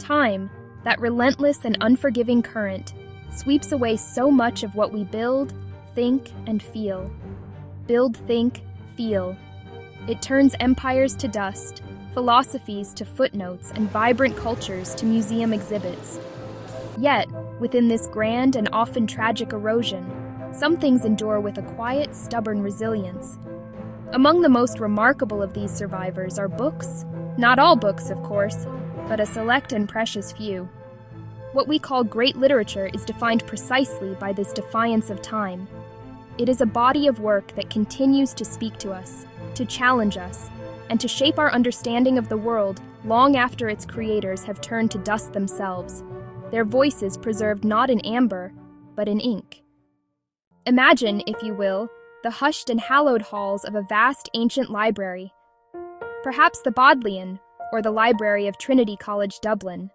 Time, that relentless and unforgiving current, sweeps away so much of what we build, think, and feel. Build, think, feel. It turns empires to dust, philosophies to footnotes, and vibrant cultures to museum exhibits. Yet, within this grand and often tragic erosion, some things endure with a quiet, stubborn resilience. Among the most remarkable of these survivors are books. Not all books, of course, but a select and precious few. What we call great literature is defined precisely by this defiance of time. It is a body of work that continues to speak to us, to challenge us, and to shape our understanding of the world long after its creators have turned to dust themselves, their voices preserved not in amber, but in ink. Imagine, if you will, the hushed and hallowed halls of a vast ancient library. Perhaps the Bodleian, or the Library of Trinity College, Dublin.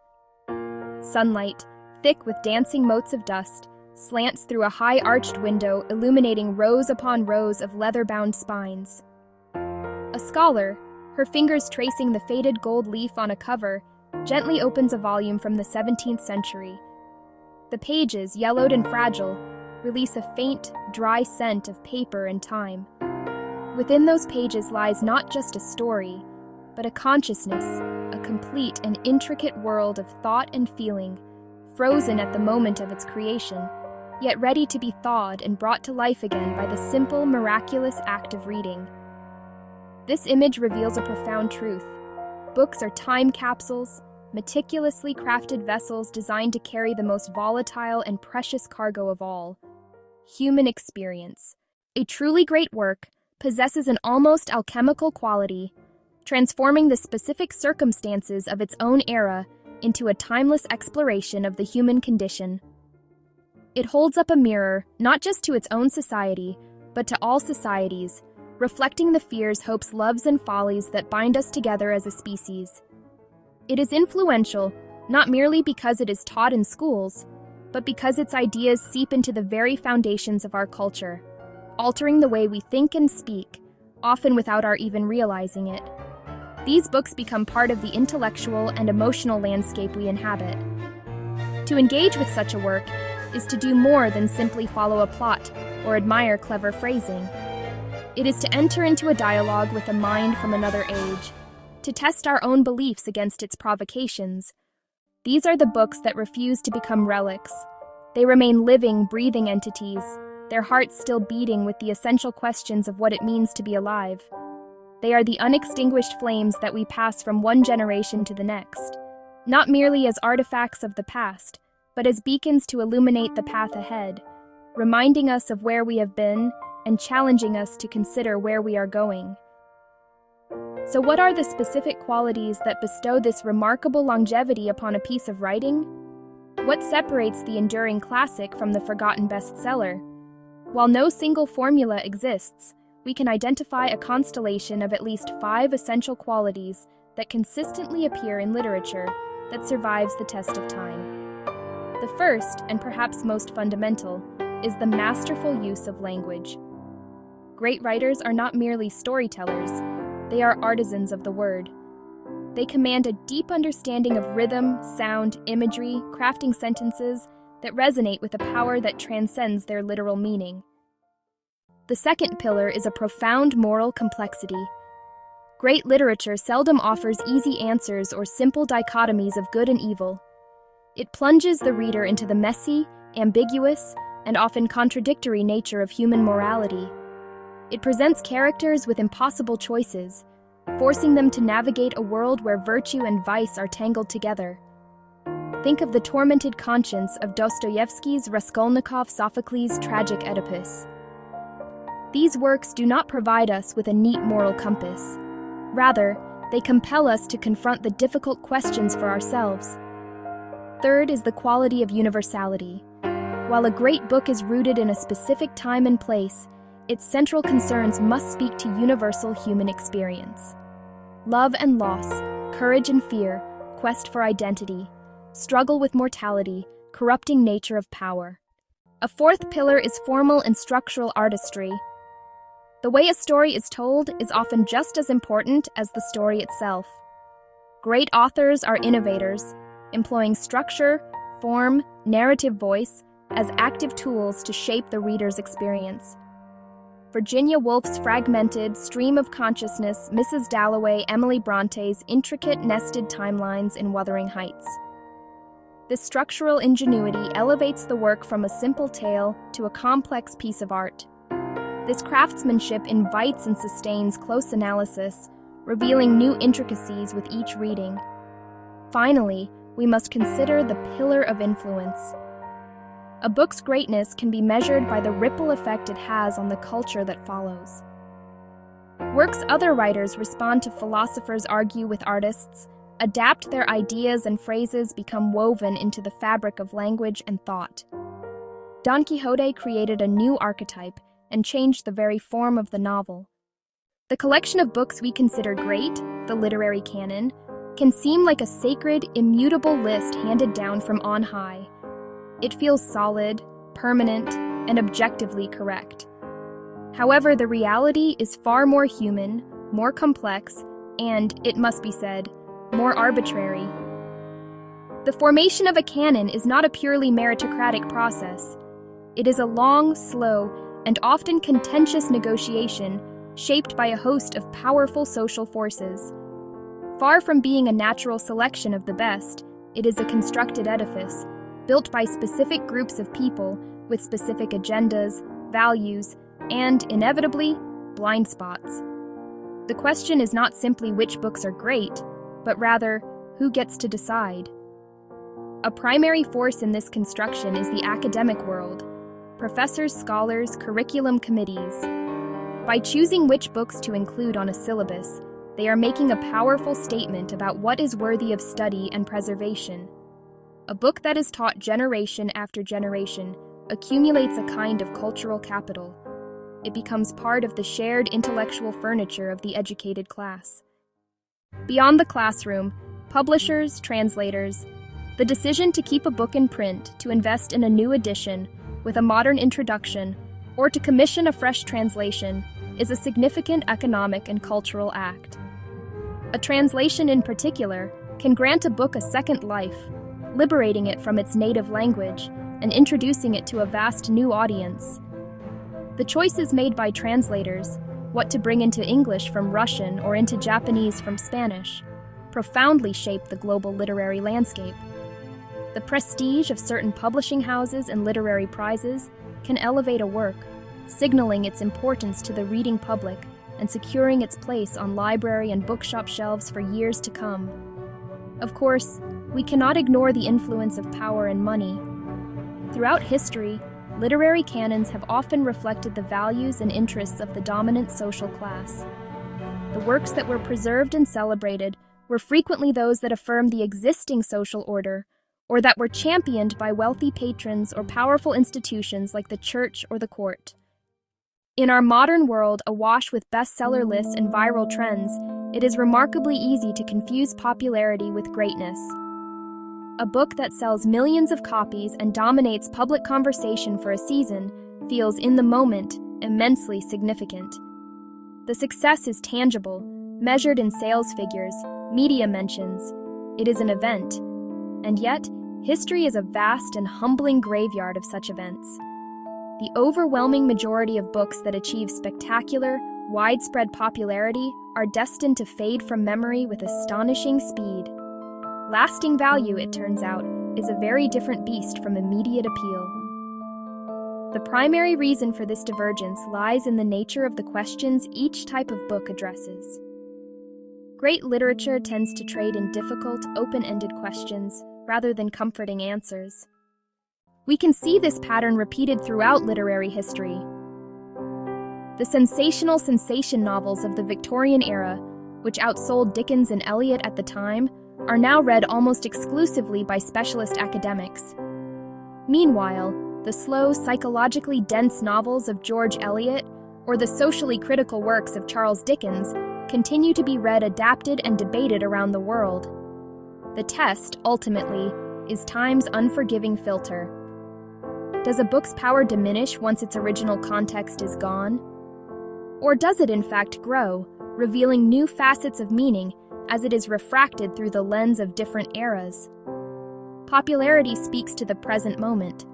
Sunlight, thick with dancing motes of dust, slants through a high-arched window illuminating rows upon rows of leather-bound spines. A scholar, her fingers tracing the faded gold leaf on a cover, gently opens a volume from the 17th century. The pages, yellowed and fragile, release a faint, dry scent of paper and time. Within those pages lies not just a story, but a consciousness, a complete and intricate world of thought and feeling, frozen at the moment of its creation, yet ready to be thawed and brought to life again by the simple, miraculous act of reading. This image reveals a profound truth. Books are time capsules, meticulously crafted vessels designed to carry the most volatile and precious cargo of all: human experience. A truly great work possesses an almost alchemical quality, transforming the specific circumstances of its own era into a timeless exploration of the human condition. It holds up a mirror, not just to its own society, but to all societies, reflecting the fears, hopes, loves, and follies that bind us together as a species. It is influential, not merely because it is taught in schools, but because its ideas seep into the very foundations of our culture, altering the way we think and speak, often without our even realizing it. These books become part of the intellectual and emotional landscape we inhabit. To engage with such a work is to do more than simply follow a plot or admire clever phrasing. It is to enter into a dialogue with a mind from another age, to test our own beliefs against its provocations. These are the books that refuse to become relics. They remain living, breathing entities, their hearts still beating with the essential questions of what it means to be alive. They are the unextinguished flames that we pass from one generation to the next, not merely as artifacts of the past, but as beacons to illuminate the path ahead, reminding us of where we have been and challenging us to consider where we are going. So what are the specific qualities that bestow this remarkable longevity upon a piece of writing? What separates the enduring classic from the forgotten bestseller? While no single formula exists, we can identify a constellation of at least 5 essential qualities that consistently appear in literature that survives the test of time. The first, and perhaps most fundamental, is the masterful use of language. Great writers are not merely storytellers, they are artisans of the word. They command a deep understanding of rhythm, sound, imagery, crafting sentences that resonate with a power that transcends their literal meaning. The second pillar is a profound moral complexity. Great literature seldom offers easy answers or simple dichotomies of good and evil. It plunges the reader into the messy, ambiguous, and often contradictory nature of human morality. It presents characters with impossible choices, forcing them to navigate a world where virtue and vice are tangled together. Think of the tormented conscience of Dostoevsky's Raskolnikov's Sophocles' tragic Oedipus. These works do not provide us with a neat moral compass. Rather, they compel us to confront the difficult questions for ourselves. Third is the quality of universality. While a great book is rooted in a specific time and place, its central concerns must speak to universal human experience. Love and loss, courage and fear, quest for identity, struggle with mortality, corrupting nature of power. A fourth pillar is formal and structural artistry. The way a story is told is often just as important as the story itself. Great authors are innovators, employing structure, form, narrative voice as active tools to shape the reader's experience. Virginia Woolf's fragmented stream of consciousness, Mrs. Dalloway, Emily Bronte's intricate nested timelines in Wuthering Heights. This structural ingenuity elevates the work from a simple tale to a complex piece of art. This craftsmanship invites and sustains close analysis, revealing new intricacies with each reading. Finally, we must consider the pillar of influence. A book's greatness can be measured by the ripple effect it has on the culture that follows. Works other writers respond to, philosophers argue with artists, adapt their ideas, and phrases become woven into the fabric of language and thought. Don Quixote created a new archetype and changed the very form of the novel. The collection of books we consider great, the literary canon, can seem like a sacred, immutable list handed down from on high. It feels solid, permanent, and objectively correct. However, the reality is far more human, more complex, and, it must be said, more arbitrary. The formation of a canon is not a purely meritocratic process. It is a long, slow, and often contentious negotiation shaped by a host of powerful social forces. Far from being a natural selection of the best, it is a constructed edifice, built by specific groups of people with specific agendas, values, and, inevitably, blind spots. The question is not simply which books are great, but rather, who gets to decide? A primary force in this construction is the academic world: professors, scholars, curriculum committees. By choosing which books to include on a syllabus, they are making a powerful statement about what is worthy of study and preservation. A book that is taught generation after generation accumulates a kind of cultural capital. It becomes part of the shared intellectual furniture of the educated class. Beyond the classroom, publishers, translators, the decision to keep a book in print, to invest in a new edition with a modern introduction, or to commission a fresh translation is a significant economic and cultural act. A translation in particular can grant a book a second life, liberating it from its native language and introducing it to a vast new audience. The choices made by translators, what to bring into English from Russian or into Japanese from Spanish, profoundly shape the global literary landscape. The prestige of certain publishing houses and literary prizes can elevate a work, signaling its importance to the reading public and securing its place on library and bookshop shelves for years to come. Of course, we cannot ignore the influence of power and money. Throughout history, literary canons have often reflected the values and interests of the dominant social class. The works that were preserved and celebrated were frequently those that affirmed the existing social order, or that were championed by wealthy patrons or powerful institutions like the church or the court. In our modern world, awash with bestseller lists and viral trends, it is remarkably easy to confuse popularity with greatness. A book that sells millions of copies and dominates public conversation for a season feels, in the moment, immensely significant. The success is tangible, measured in sales figures, media mentions. It is an event. And yet, history is a vast and humbling graveyard of such events. The overwhelming majority of books that achieve spectacular, widespread popularity are destined to fade from memory with astonishing speed. Lasting value, it turns out, is a very different beast from immediate appeal. The primary reason for this divergence lies in the nature of the questions each type of book addresses. Great literature tends to trade in difficult, open-ended questions rather than comforting answers. We can see this pattern repeated throughout literary history. The sensational sensation novels of the Victorian era, which outsold Dickens and Eliot at the time, are now read almost exclusively by specialist academics. Meanwhile, the slow, psychologically dense novels of George Eliot or the socially critical works of Charles Dickens continue to be read, adapted, and debated around the world. The test, ultimately, is time's unforgiving filter. Does a book's power diminish once its original context is gone? Or does it in fact grow, revealing new facets of meaning as it is refracted through the lens of different eras? Popularity speaks to the present moment.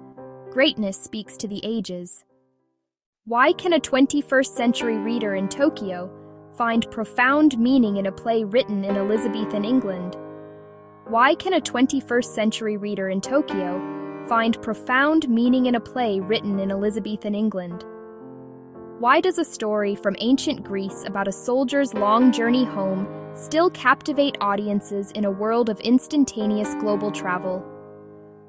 Greatness speaks to the ages. Why can a 21st century reader in Tokyo find profound meaning in a play written in Elizabethan England? Why can a 21st century reader in Tokyo find profound meaning in a play written in Elizabethan England? Why does a story from ancient Greece about a soldier's long journey home still captivate audiences in a world of instantaneous global travel?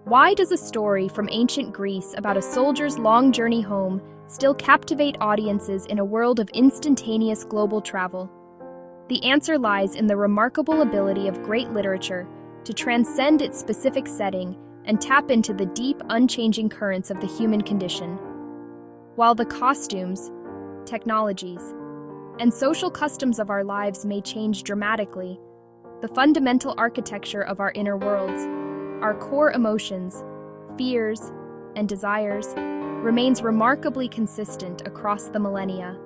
Why does a story from ancient Greece about a soldier's long journey home still captivate audiences in a world of instantaneous global travel? The answer lies in the remarkable ability of great literature to transcend its specific setting and tap into the deep, unchanging currents of the human condition. While the costumes, technologies, and social customs of our lives may change dramatically, the fundamental architecture of our inner worlds, our core emotions, fears, and desires, remains remarkably consistent across the millennia.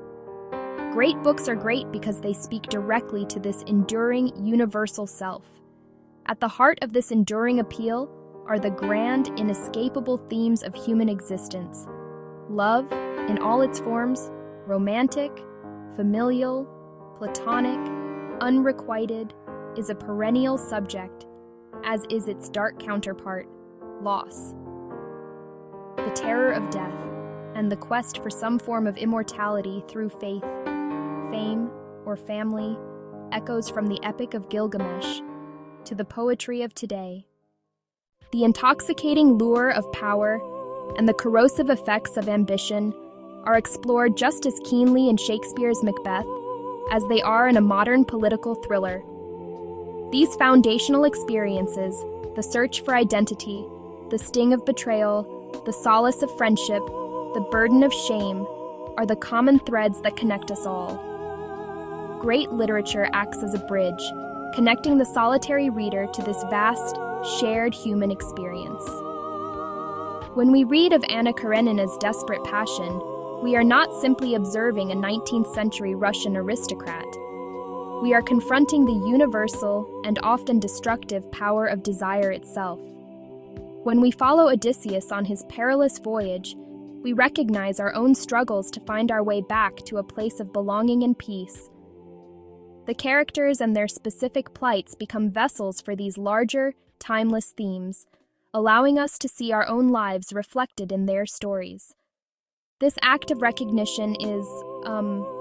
Great books are great because they speak directly to this enduring, universal self. At the heart of this enduring appeal are the grand, inescapable themes of human existence. Love, in all its forms, romantic, familial, platonic, unrequited, is a perennial subject, as is its dark counterpart, loss. The terror of death, and the quest for some form of immortality through faith, fame, or family, echoes from the Epic of Gilgamesh to the poetry of today. The intoxicating lure of power and the corrosive effects of ambition are explored just as keenly in Shakespeare's Macbeth as they are in a modern political thriller. These foundational experiences, the search for identity, the sting of betrayal, the solace of friendship, the burden of shame, are the common threads that connect us all. Great literature acts as a bridge, connecting the solitary reader to this vast, shared human experience. When we read of Anna Karenina's desperate passion, we are not simply observing a 19th century Russian aristocrat. We are confronting the universal and often destructive power of desire itself. When we follow Odysseus on his perilous voyage, we recognize our own struggles to find our way back to a place of belonging and peace. The characters and their specific plights become vessels for these larger, timeless themes, allowing us to see our own lives reflected in their stories. This act of recognition is,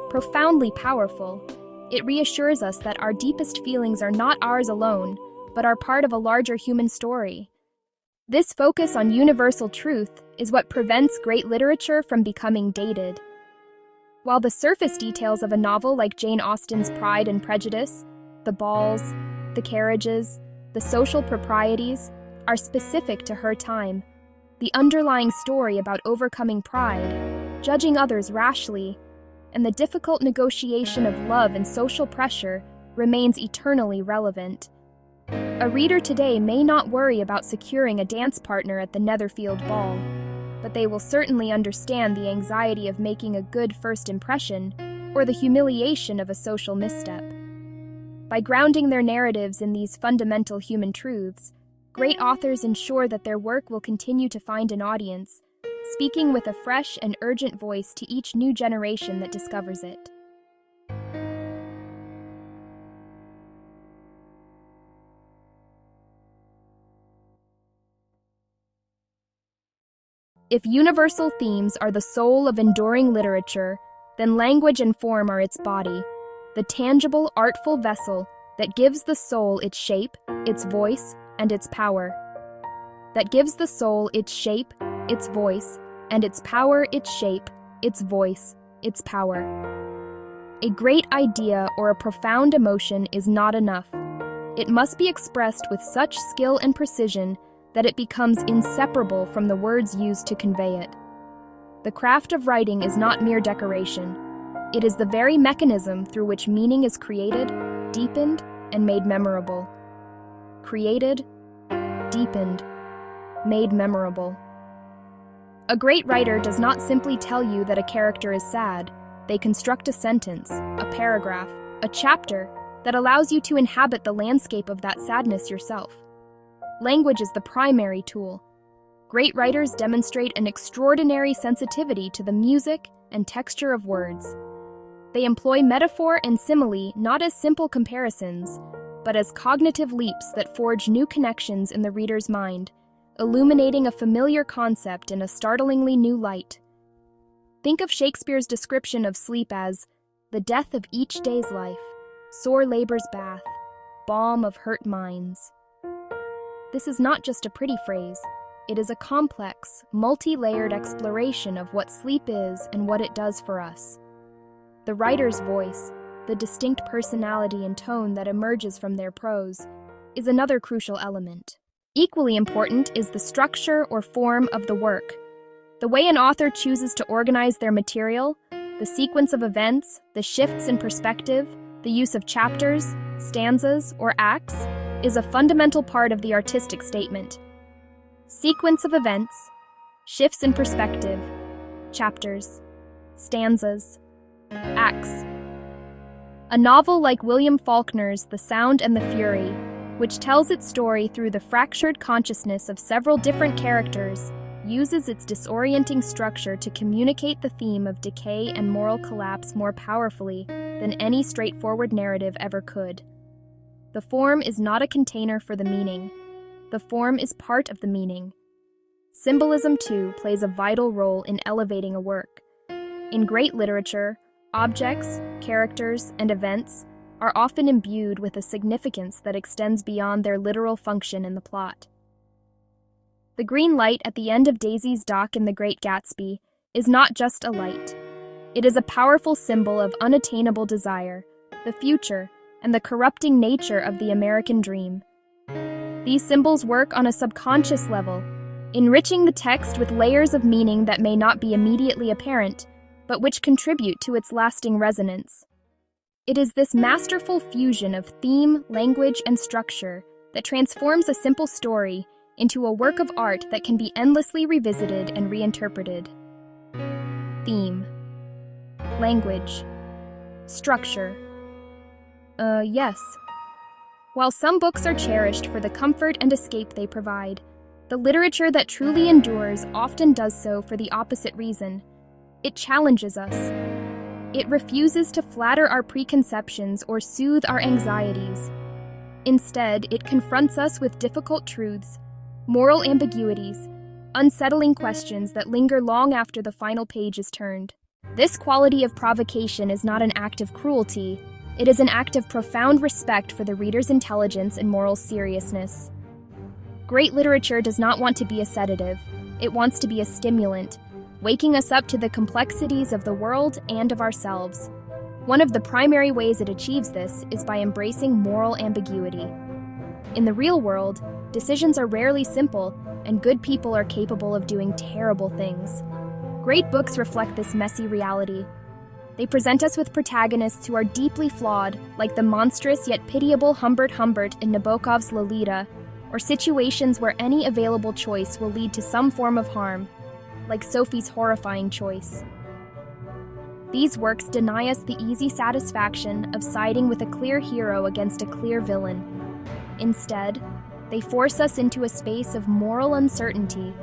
profoundly powerful. It reassures us that our deepest feelings are not ours alone, but are part of a larger human story. This focus on universal truth is what prevents great literature from becoming dated. While the surface details of a novel like Jane Austen's Pride and Prejudice, the balls, the carriages, the social proprieties, are specific to her time, the underlying story about overcoming pride, judging others rashly, and the difficult negotiation of love and social pressure remains eternally relevant. A reader today may not worry about securing a dance partner at the Netherfield ball, but they will certainly understand the anxiety of making a good first impression or the humiliation of a social misstep. By grounding their narratives in these fundamental human truths, great authors ensure that their work will continue to find an audience, speaking with a fresh and urgent voice to each new generation that discovers it. If universal themes are the soul of enduring literature, then language and form are its body, the tangible, artful vessel that gives the soul its shape, its voice, and its power. That gives the soul its shape, its voice, and its power, its shape, its voice, its power. A great idea or a profound emotion is not enough. It must be expressed with such skill and precision that it becomes inseparable from the words used to convey it. The craft of writing is not mere decoration. It is the very mechanism through which meaning is created, deepened, and made memorable. Created, deepened, made memorable. A great writer does not simply tell you that a character is sad. They construct a sentence, a paragraph, a chapter that allows you to inhabit the landscape of that sadness yourself. Language is the primary tool. Great writers demonstrate an extraordinary sensitivity to the music and texture of words. They employ metaphor and simile not as simple comparisons, but as cognitive leaps that forge new connections in the reader's mind, illuminating a familiar concept in a startlingly new light. Think of Shakespeare's description of sleep as the death of each day's life, sore labor's bath, balm of hurt minds. This is not just a pretty phrase. It is a complex, multi-layered exploration of what sleep is and what it does for us. The writer's voice, the distinct personality and tone that emerges from their prose, is another crucial element. Equally important is the structure or form of the work. The way an author chooses to organize their material, the sequence of events, the shifts in perspective, the use of chapters, stanzas, or acts, is a fundamental part of the artistic statement. Sequence of events, shifts in perspective, chapters, stanzas, acts. A novel like William Faulkner's The Sound and the Fury, which tells its story through the fractured consciousness of several different characters, uses its disorienting structure to communicate the theme of decay and moral collapse more powerfully than any straightforward narrative ever could. The form is not a container for the meaning. The form is part of the meaning. Symbolism, too, plays a vital role in elevating a work. In great literature, objects, characters, and events are often imbued with a significance that extends beyond their literal function in the plot. The green light at the end of Daisy's dock in The Great Gatsby is not just a light. It is a powerful symbol of unattainable desire, the future, and the corrupting nature of the American dream. These symbols work on a subconscious level, enriching the text with layers of meaning that may not be immediately apparent, but which contribute to its lasting resonance. It is this masterful fusion of theme, language, and structure that transforms a simple story into a work of art that can be endlessly revisited and reinterpreted. Theme, language, structure. Yes. While some books are cherished for the comfort and escape they provide, the literature that truly endures often does so for the opposite reason. It challenges us. It refuses to flatter our preconceptions or soothe our anxieties. Instead, it confronts us with difficult truths, moral ambiguities, unsettling questions that linger long after the final page is turned. This quality of provocation is not an act of cruelty. It is an act of profound respect for the reader's intelligence and moral seriousness. Great literature does not want to be a sedative. It wants to be a stimulant, waking us up to the complexities of the world and of ourselves. One of the primary ways it achieves this is by embracing moral ambiguity. In the real world, decisions are rarely simple, and good people are capable of doing terrible things. Great books reflect this messy reality. They present us with protagonists who are deeply flawed, like the monstrous yet pitiable Humbert Humbert in Nabokov's Lolita, or situations where any available choice will lead to some form of harm, like Sophie's horrifying choice. These works deny us the easy satisfaction of siding with a clear hero against a clear villain. Instead, they force us into a space of moral uncertainty,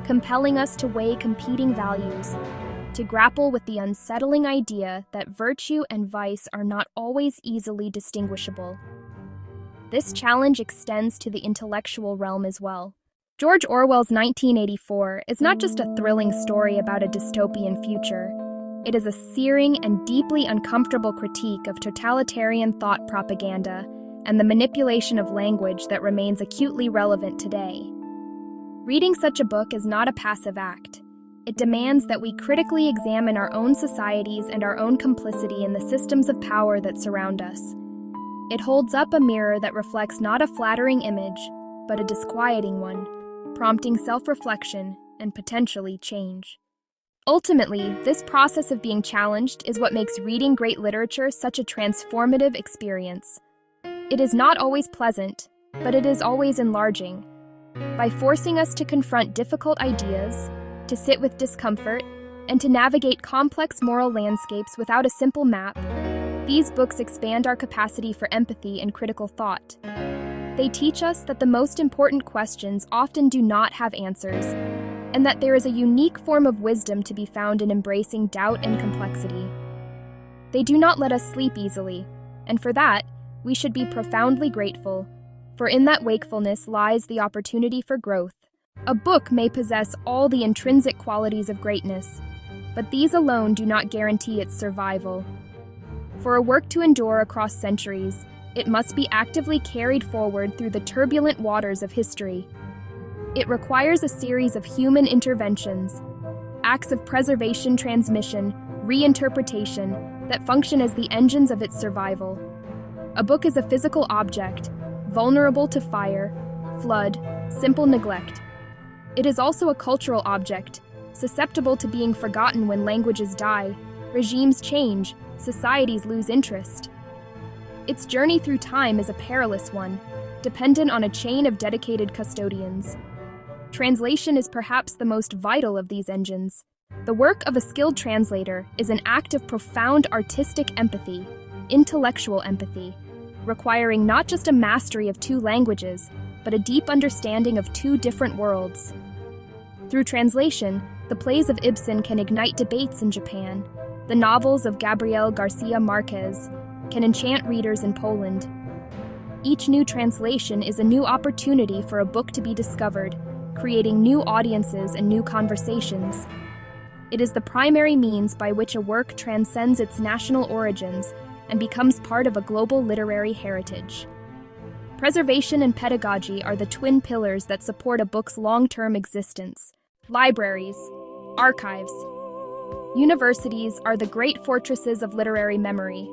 compelling us to weigh competing values, to grapple with the unsettling idea that virtue and vice are not always easily distinguishable. This challenge extends to the intellectual realm as well. George Orwell's 1984 is not just a thrilling story about a dystopian future. It is a searing and deeply uncomfortable critique of totalitarian thought propaganda and the manipulation of language that remains acutely relevant today. Reading such a book is not a passive act. It demands that we critically examine our own societies and our own complicity in the systems of power that surround us. It holds up a mirror that reflects not a flattering image, but a disquieting one, prompting self-reflection and potentially change. Ultimately, this process of being challenged is what makes reading great literature such a transformative experience. It is not always pleasant, but it is always enlarging. By forcing us to confront difficult ideas, to sit with discomfort, and to navigate complex moral landscapes without a simple map, these books expand our capacity for empathy and critical thought. They teach us that the most important questions often do not have answers, and that there is a unique form of wisdom to be found in embracing doubt and complexity. They do not let us sleep easily, and for that, we should be profoundly grateful, for in that wakefulness lies the opportunity for growth. A book may possess all the intrinsic qualities of greatness, but these alone do not guarantee its survival. For a work to endure across centuries, it must be actively carried forward through the turbulent waters of history. It requires a series of human interventions, acts of preservation, transmission, reinterpretation, that function as the engines of its survival. A book is a physical object, vulnerable to fire, flood, simple neglect. It is also a cultural object, susceptible to being forgotten when languages die, regimes change, societies lose interest. Its journey through time is a perilous one, dependent on a chain of dedicated custodians. Translation is perhaps the most vital of these engines. The work of a skilled translator is an act of profound artistic empathy, intellectual empathy, requiring not just a mastery of two languages, but a deep understanding of two different worlds. Through translation, the plays of Ibsen can ignite debates in Japan. The novels of Gabriel Garcia Marquez can enchant readers in Poland. Each new translation is a new opportunity for a book to be discovered, creating new audiences and new conversations. It is the primary means by which a work transcends its national origins and becomes part of a global literary heritage. Preservation and pedagogy are the twin pillars that support a book's long-term existence. Libraries, archives, universities are the great fortresses of literary memory.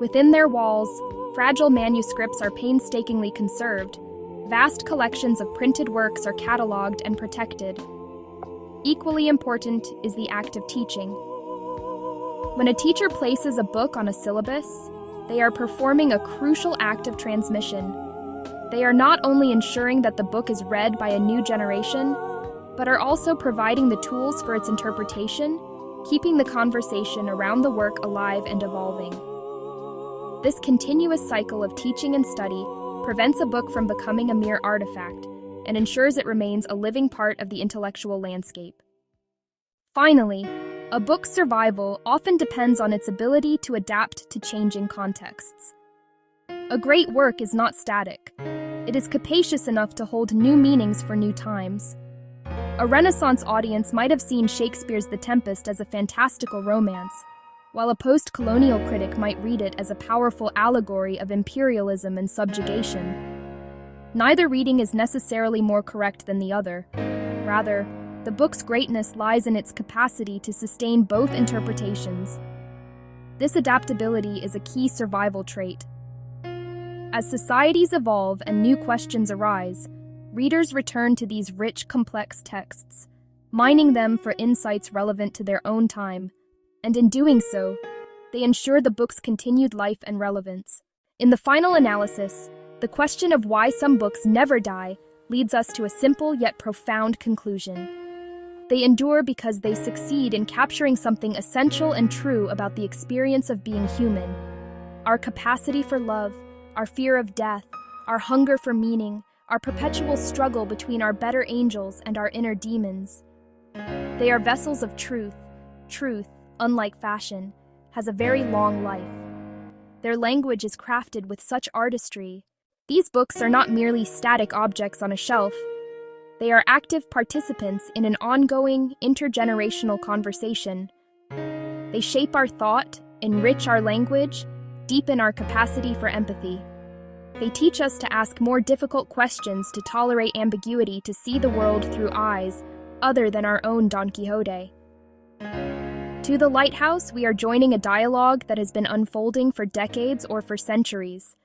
Within their walls, fragile manuscripts are painstakingly conserved. Vast collections of printed works are cataloged and protected. Equally important is the act of teaching. When a teacher places a book on a syllabus, they are performing a crucial act of transmission. They are not only ensuring that the book is read by a new generation, but are also providing the tools for its interpretation, keeping the conversation around the work alive and evolving. This continuous cycle of teaching and study prevents a book from becoming a mere artifact and ensures it remains a living part of the intellectual landscape. Finally, a book's survival often depends on its ability to adapt to changing contexts. A great work is not static. It is capacious enough to hold new meanings for new times. A Renaissance audience might have seen Shakespeare's The Tempest as a fantastical romance, while a post-colonial critic might read it as a powerful allegory of imperialism and subjugation. Neither reading is necessarily more correct than the other. Rather, the book's greatness lies in its capacity to sustain both interpretations. This adaptability is a key survival trait. As societies evolve and new questions arise, readers return to these rich, complex texts, mining them for insights relevant to their own time, and in doing so, they ensure the book's continued life and relevance. In the final analysis, the question of why some books never die leads us to a simple yet profound conclusion. They endure because they succeed in capturing something essential and true about the experience of being human. Our capacity for love, our fear of death, our hunger for meaning, our perpetual struggle between our better angels and our inner demons. They are vessels of truth. Truth, unlike fashion, has a very long life. Their language is crafted with such artistry. These books are not merely static objects on a shelf. They are active participants in an ongoing, intergenerational conversation. They shape our thought, enrich our language, deepen our capacity for empathy. They teach us to ask more difficult questions, to tolerate ambiguity, to see the world through eyes other than our own Don Quixote. To the Lighthouse, we are joining a dialogue that has been unfolding for decades or for centuries.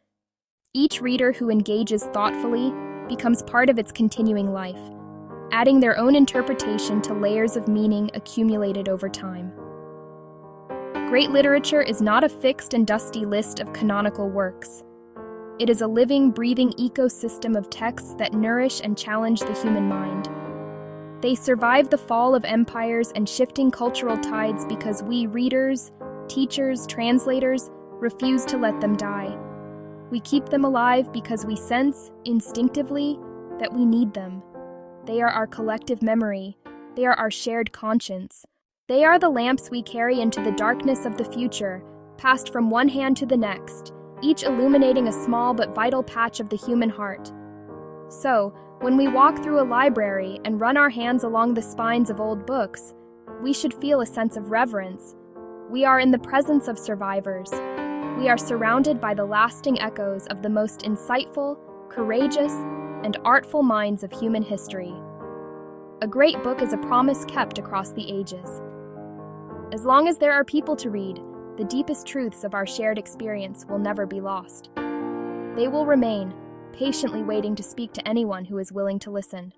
Each reader who engages thoughtfully becomes part of its continuing life, adding their own interpretation to layers of meaning accumulated over time. Great literature is not a fixed and dusty list of canonical works. It is a living, breathing ecosystem of texts that nourish and challenge the human mind. They survive the fall of empires and shifting cultural tides because we readers, teachers, translators refuse to let them die. We keep them alive because we sense, instinctively, that we need them. They are our collective memory. They are our shared conscience. They are the lamps we carry into the darkness of the future, passed from one hand to the next, each illuminating a small but vital patch of the human heart. So, when we walk through a library and run our hands along the spines of old books, we should feel a sense of reverence. We are in the presence of survivors. We are surrounded by the lasting echoes of the most insightful, courageous, and artful minds of human history. A great book is a promise kept across the ages. As long as there are people to read, the deepest truths of our shared experience will never be lost. They will remain, patiently waiting to speak to anyone who is willing to listen.